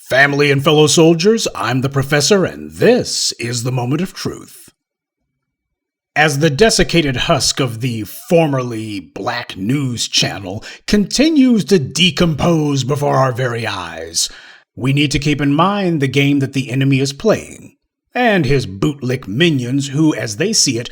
Family and fellow soldiers, I'm the Professor, and this is the Moment of Truth. As the desiccated husk of the formerly black news channel continues to decompose before our very eyes, we need to keep in mind the game that the enemy is playing, and his bootlick minions who, as they see it,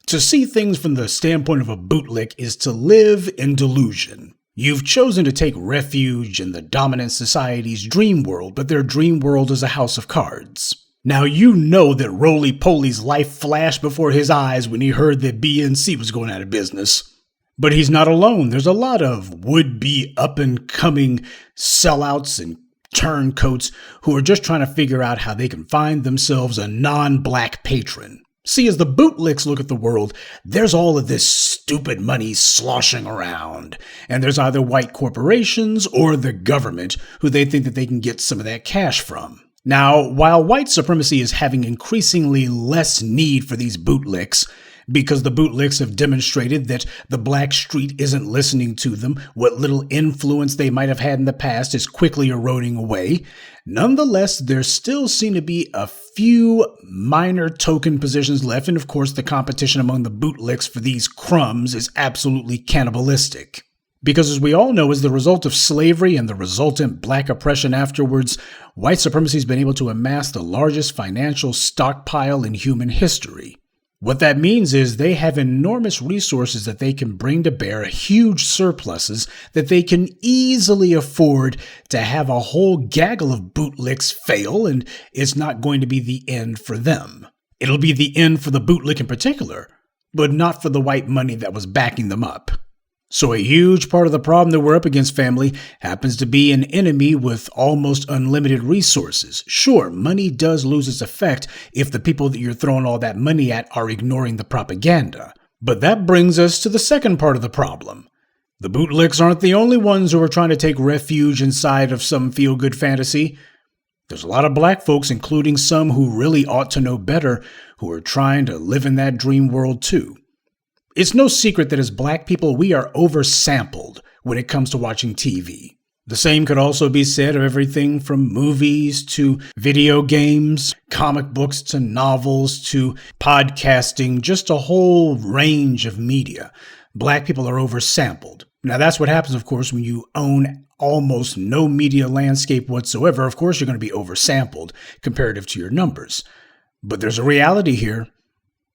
to see things from the standpoint of a bootlick is to live in delusion. You've chosen to take refuge in the dominant society's dream world, but their dream world is a house of cards. Now you know that Roly-Poly's life flashed before his eyes when he heard that BNC was going out of business. But he's not alone. There's a lot of would-be up-and-coming sellouts and turncoats who are just trying to figure out how they can find themselves a non-black patron. See, as the bootlicks look at the world, there's all of this stupid money sloshing around, and there's either white corporations or the government who they think that they can get some of that cash from. Now, while white supremacy is having increasingly less need for these bootlicks, because the bootlicks have demonstrated that the black street isn't listening to them, what little influence they might have had in the past is quickly eroding away. Nonetheless, there still seem to be a few minor token positions left, and of course the competition among the bootlicks for these crumbs is absolutely cannibalistic. Because as we all know, as the result of slavery and the resultant black oppression afterwards, white supremacy has been able to amass the largest financial stockpile in human history. What that means is they have enormous resources that they can bring to bear, huge surpluses that they can easily afford to have a whole gaggle of bootlicks fail, and it's not going to be the end for them. It'll be the end for the bootlick in particular, but not for the white money that was backing them up. So a huge part of the problem that we're up against, family, happens to be an enemy with almost unlimited resources. Sure, money does lose its effect if the people that you're throwing all that money at are ignoring the propaganda. But that brings us to the second part of the problem. The bootlicks aren't the only ones who are trying to take refuge inside of some feel-good fantasy. There's a lot of black folks, including some who really ought to know better, who are trying to live in that dream world too. It's no secret that as black people, we are oversampled when it comes to watching TV. The same could also be said of everything from movies to video games, comic books to novels to podcasting, just a whole range of media. Black people are oversampled. Now that's what happens, of course, when you own almost no media landscape whatsoever. Of course, you're going to be oversampled comparative to your numbers. But there's a reality here.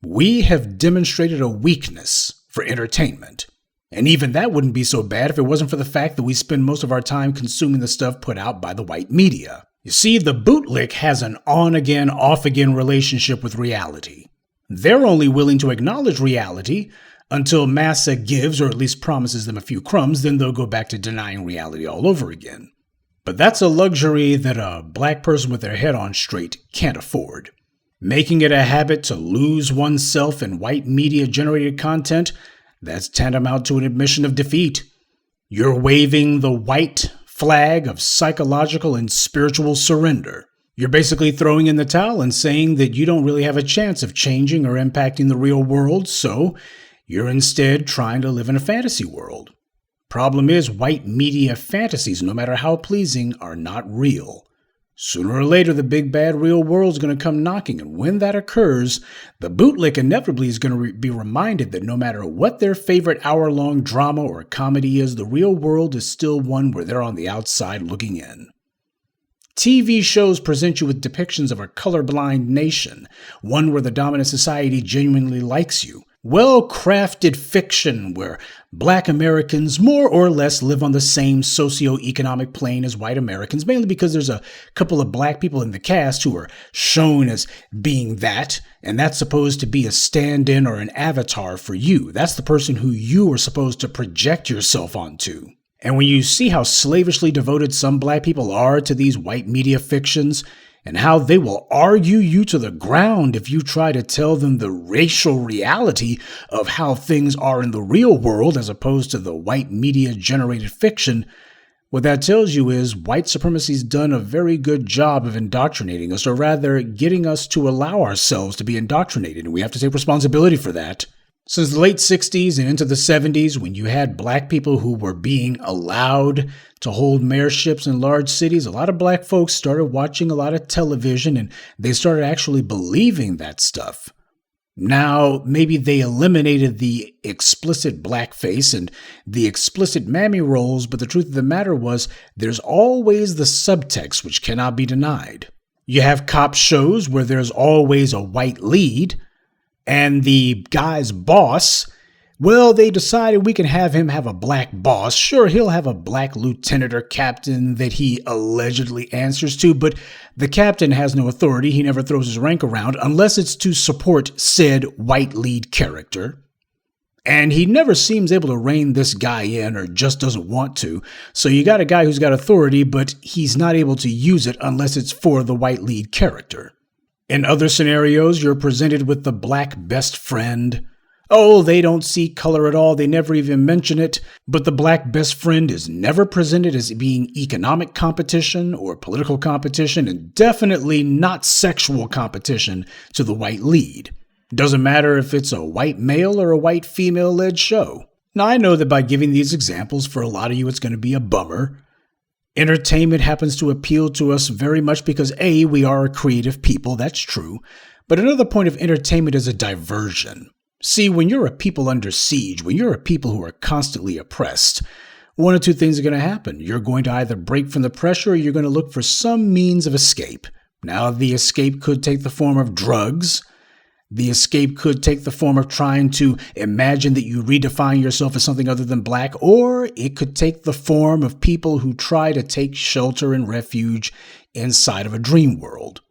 We have demonstrated a weakness for entertainment. And even that wouldn't be so bad if it wasn't for the fact that we spend most of our time consuming the stuff put out by the white media. You see, the bootlick has an on-again, off-again relationship with reality. They're only willing to acknowledge reality until massa gives or at least promises them a few crumbs, then they'll go back to denying reality all over again. But that's a luxury that a black person with their head on straight can't afford. Making it a habit to lose oneself in white media-generated content, that's tantamount to an admission of defeat. You're waving the white flag of psychological and spiritual surrender. You're basically throwing in the towel and saying that you don't really have a chance of changing or impacting the real world, so you're instead trying to live in a fantasy world. Problem is, white media fantasies, no matter how pleasing, are not real. Sooner or later, the big bad real world is going to come knocking, and when that occurs, the bootlick inevitably is going to be reminded that no matter what their favorite hour-long drama or comedy is, the real world is still one where they're on the outside looking in. TV shows present you with depictions of a colorblind nation, one where the dominant society genuinely likes you. Well-crafted fiction where black Americans more or less live on the same socio-economic plane as white Americans, mainly because there's a couple of black people in the cast who are shown as being that, and that's supposed to be a stand-in or an avatar for you. That's the person who you are supposed to project yourself onto. And when you see how slavishly devoted some black people are to these white media fictions, and how they will argue you to the ground if you try to tell them the racial reality of how things are in the real world as opposed to the white media-generated fiction, what that tells you is white supremacy's done a very good job of indoctrinating us, or rather getting us to allow ourselves to be indoctrinated, and we have to take responsibility for that. Since the late 60s and into the 70s, when you had black people who were being allowed to hold mayorships in large cities, a lot of black folks started watching a lot of television and they started actually believing that stuff. Now, maybe they eliminated the explicit blackface and the explicit mammy roles, but the truth of the matter was there's always the subtext which cannot be denied. You have cop shows where there's always a white lead, and the guy's boss, well, they decided we can have him have a black boss. Sure, he'll have a black lieutenant or captain that he allegedly answers to, but the captain has no authority. He never throws his rank around unless it's to support said white lead character. And he never seems able to rein this guy in or just doesn't want to. So you got a guy who's got authority, but he's not able to use it unless it's for the white lead character. In other scenarios, you're presented with the black best friend. Oh, they don't see color at all. They never even mention it. But the black best friend is never presented as being economic competition or political competition, and definitely not sexual competition to the white lead. Doesn't matter if it's a white male or a white female-led show. Now, I know that by giving these examples, for a lot of you, it's going to be a bummer. Entertainment happens to appeal to us very much because, A, we are a creative people, that's true. But another point of entertainment is a diversion. See, when you're a people under siege, when you're a people who are constantly oppressed, one or two things are going to happen. You're going to either break from the pressure or you're going to look for some means of escape. Now, the escape could take the form of drugs. The escape could take the form of trying to imagine that you redefine yourself as something other than black, or it could take the form of people who try to take shelter and refuge inside of a dream world.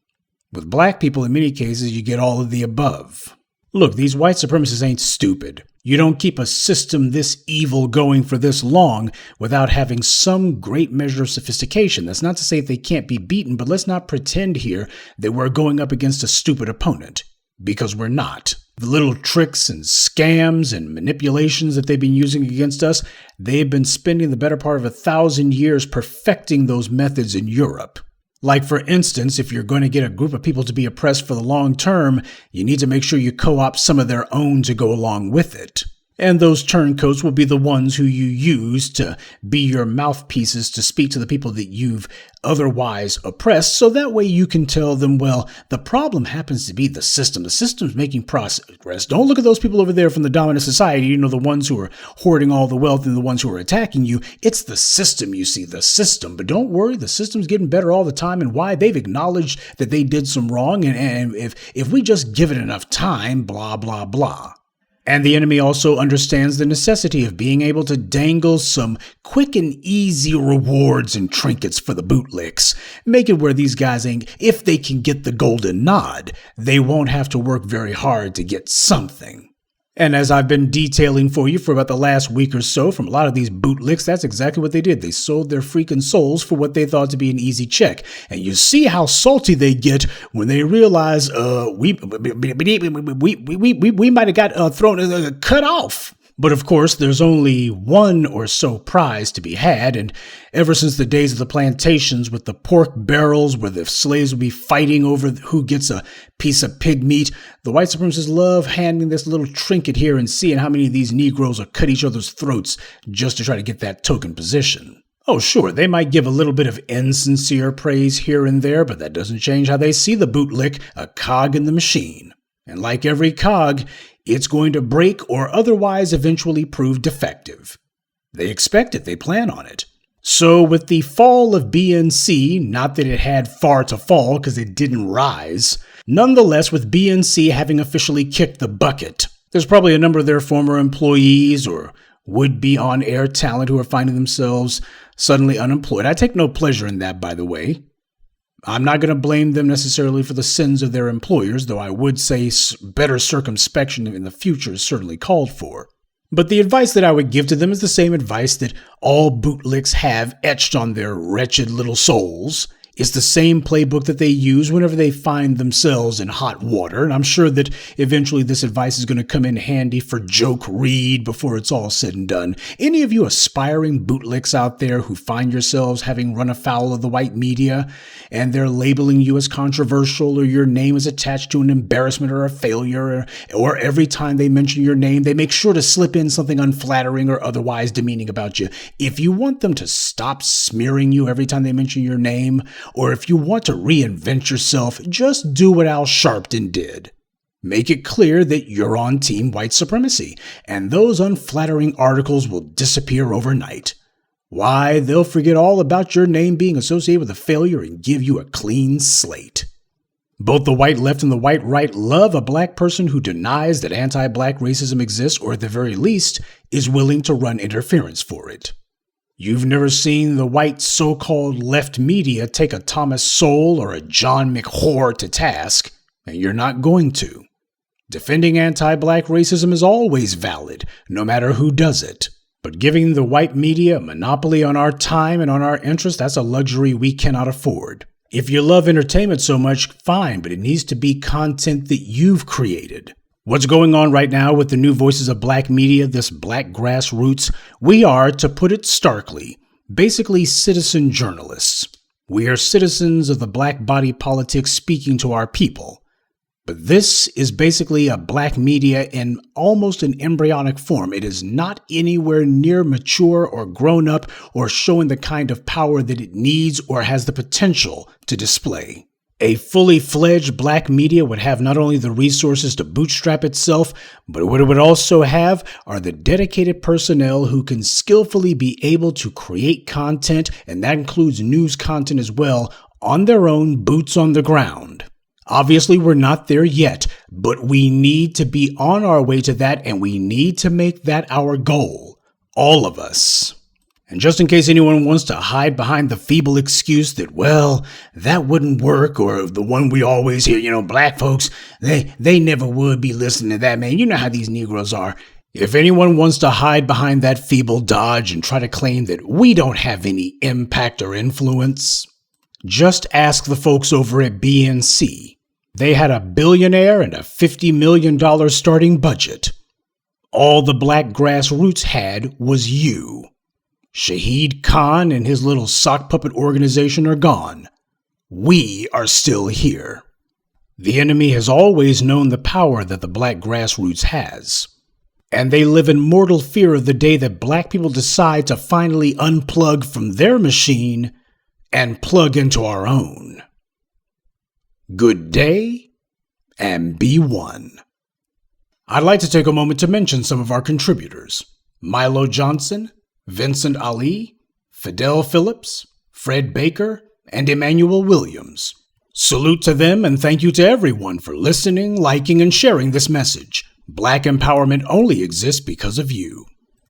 With black people, in many cases, you get all of the above. Look, these white supremacists ain't stupid. You don't keep a system this evil going for this long without having some great measure of sophistication. That's not to say that they can't be beaten, but let's not pretend here that we're going up against a stupid opponent. Because we're not. The little tricks and scams and manipulations that they've been using against us, they've been spending the better part of 1,000 years perfecting those methods in Europe. Like, for instance, if you're going to get a group of people to be oppressed for the long term, you need to make sure you co-opt some of their own to go along with it. And those turncoats will be the ones who you use to be your mouthpieces to speak to the people that you've otherwise oppressed. So that way you can tell them, well, the problem happens to be the system. The system's making progress. Don't look at those people over there from the dominant society, the ones who are hoarding all the wealth and the ones who are attacking you. It's the system, you see, the system. But don't worry, the system's getting better all the time. And why? They've acknowledged that they did some wrong. And if we just give it enough time, blah, blah, blah. And the enemy also understands the necessity of being able to dangle some quick and easy rewards and trinkets for the bootlicks. Make it where these guys if they can get the golden nod, they won't have to work very hard to get something. And as I've been detailing for you for about the last week or so from a lot of these bootlicks, that's exactly what they did. They sold their freaking souls for what they thought to be an easy check. And you see how salty they get when they realize we might have got thrown cut off. But of course, there's only one or so prize to be had, and ever since the days of the plantations with the pork barrels where the slaves would be fighting over who gets a piece of pig meat, the white supremacists love handing this little trinket here and seeing how many of these Negroes will cut each other's throats just to try to get that token position. Oh, sure, they might give a little bit of insincere praise here and there, but that doesn't change how they see the bootlick, a cog in the machine. And like every cog, it's going to break or otherwise eventually prove defective. They expect it, they plan on it. So with the fall of BNC, not that it had far to fall because it didn't rise, nonetheless with BNC having officially kicked the bucket, there's probably a number of their former employees or would-be on-air talent who are finding themselves suddenly unemployed. I take no pleasure in that, by the way. I'm not going to blame them necessarily for the sins of their employers, though I would say better circumspection in the future is certainly called for. But the advice that I would give to them is the same advice that all bootlicks have etched on their wretched little souls. It's the same playbook that they use whenever they find themselves in hot water, and I'm sure that eventually this advice is going to come in handy for Joke Reed before it's all said and done. Any of you aspiring bootlicks out there who find yourselves having run afoul of the white media, and they're labeling you as controversial, or your name is attached to an embarrassment or a failure, or every time they mention your name, they make sure to slip in something unflattering or otherwise demeaning about you. If you want them to stop smearing you every time they mention your name, or if you want to reinvent yourself, just do what Al Sharpton did. Make it clear that you're on Team White Supremacy, and those unflattering articles will disappear overnight. Why, they'll forget all about your name being associated with a failure and give you a clean slate. Both the white left and the white right love a black person who denies that anti-black racism exists, or at the very least, is willing to run interference for it. You've never seen the white so-called left media take a Thomas Sowell or a John McWhorter to task, and you're not going to. Defending anti-black racism is always valid, no matter who does it. But giving the white media a monopoly on our time and on our interests, that's a luxury we cannot afford. If you love entertainment so much, fine, but it needs to be content that you've created. What's going on right now with the new voices of black media, this black grassroots? We are, to put it starkly, basically citizen journalists. We are citizens of the black body politic speaking to our people. But this is basically a black media in almost an embryonic form. It is not anywhere near mature or grown up or showing the kind of power that it needs or has the potential to display. A fully fledged black media would have not only the resources to bootstrap itself, but what it would also have are the dedicated personnel who can skillfully be able to create content, and that includes news content as well, on their own, boots on the ground. Obviously, we're not there yet, but we need to be on our way to that, and we need to make that our goal. All of us. And just in case anyone wants to hide behind the feeble excuse that, well, that wouldn't work, or the one we always hear, black folks, they never would be listening to that, man. You know how these Negroes are. If anyone wants to hide behind that feeble dodge and try to claim that we don't have any impact or influence, just ask the folks over at BNC. They had a billionaire and a $50 million starting budget. All the black grassroots had was you. Shahid Khan and his little sock puppet organization are gone. We are still here. The enemy has always known the power that the black grassroots has. And they live in mortal fear of the day that black people decide to finally unplug from their machine and plug into our own. Good day, and be one. I'd like to take a moment to mention some of our contributors: Milo Johnson, Vincent Ali, Fidel Phillips, Fred Baker, and Emmanuel Williams. Salute to them, and thank you to everyone for listening, liking, and sharing this message. Black empowerment only exists because of you.